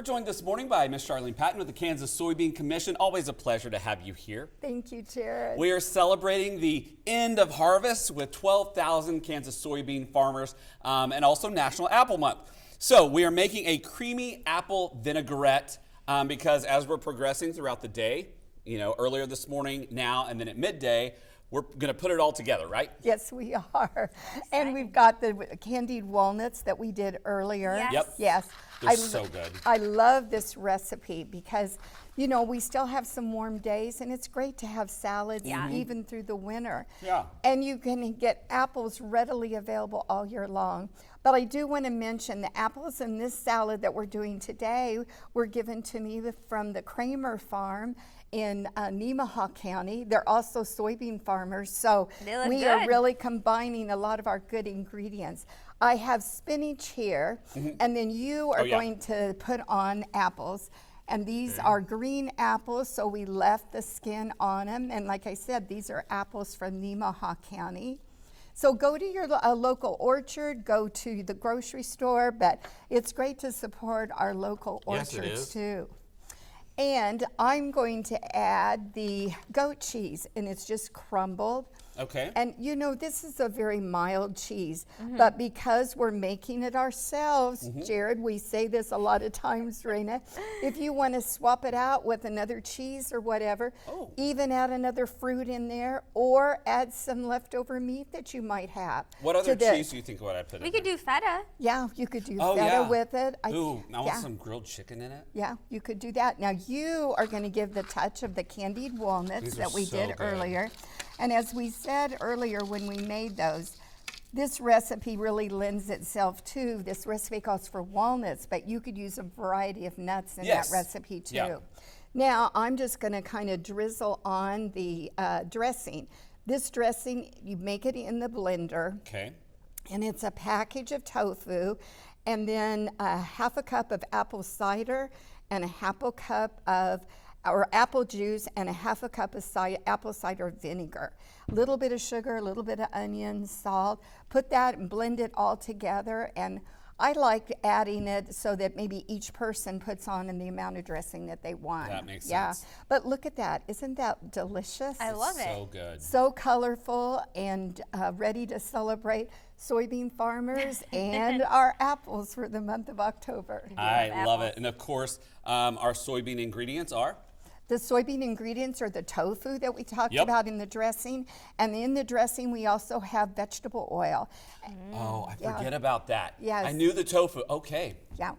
We're joined this morning by Miss Charlene Patton with the Kansas Soybean Commission. Always a pleasure to have you here. Thank you, Jared. We are celebrating the end of harvest with 12,000 Kansas soybean farmers and also National Apple Month. So we are making a creamy apple vinaigrette because as we're progressing throughout the day, earlier this morning, now, and then at midday, we're going to put it all together, right? Yes, we are. And we've got the candied walnuts that we did earlier. Yes. Yep. Yes. They're so good. I love this recipe because, we still have some warm days and it's great to have salads even through the winter. Yeah. And you can get apples readily available all year long. But I do want to mention the apples in this salad that we're doing today were given to me from the Kramer farm in Nemaha County. They're also soybean farmers, so we are really combining a lot of our good ingredients. I have spinach here, and then you are going to put on apples. And these are green apples, so we left the skin on them. And like I said, these are apples from Nemaha County. So go to your local orchard, go to the grocery store, but it's great to support our local orchards too. And I'm going to add the goat cheese, and it's just crumbled. Okay. And this is a very mild cheese, but because we're making it ourselves, Jared, we say this a lot of times, Raina, if you want to swap it out with another cheese or whatever, even add another fruit in there or add some leftover meat that you might have. What other cheese do you think would I put in? We could do feta. Yeah, you could do feta with it. I want some grilled chicken in it. Yeah, you could do that. Now you are going to give the touch of the candied walnuts that we did earlier. And as we said earlier when we made those, this recipe really lends itself to, this recipe calls for walnuts, but you could use a variety of nuts in that recipe too. Yeah. Now I'm just going to kind of drizzle on the dressing. This dressing, you make it in the blender. Okay. And it's a package of tofu, and then half a cup of apple cider and a half a cup of apple juice and a half a cup of apple cider vinegar. A little bit of sugar, a little bit of onion, salt. Put that and blend it all together. And I like adding it so that maybe each person puts on in the amount of dressing that they want. That makes sense. But look at that. Isn't that delicious? I love it. So good. So colorful and ready to celebrate soybean farmers and our apples for the month of October. I love it. And of course, our soybean ingredients are? The soybean ingredients are the tofu that we talked about in the dressing. And in the dressing, we also have vegetable oil. Oh, I forget about that. Yes. I knew the tofu. Okay. Yeah.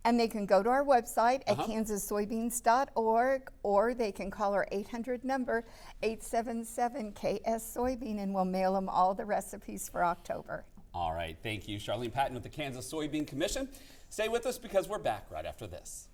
And they can go to our website at kansassoybeans.org, or they can call our 800 number, 877-KS-SOYBEAN, and we'll mail them all the recipes for October. All right. Thank you, Charlene Patton with the Kansas Soybean Commission. Stay with us because we're back right after this.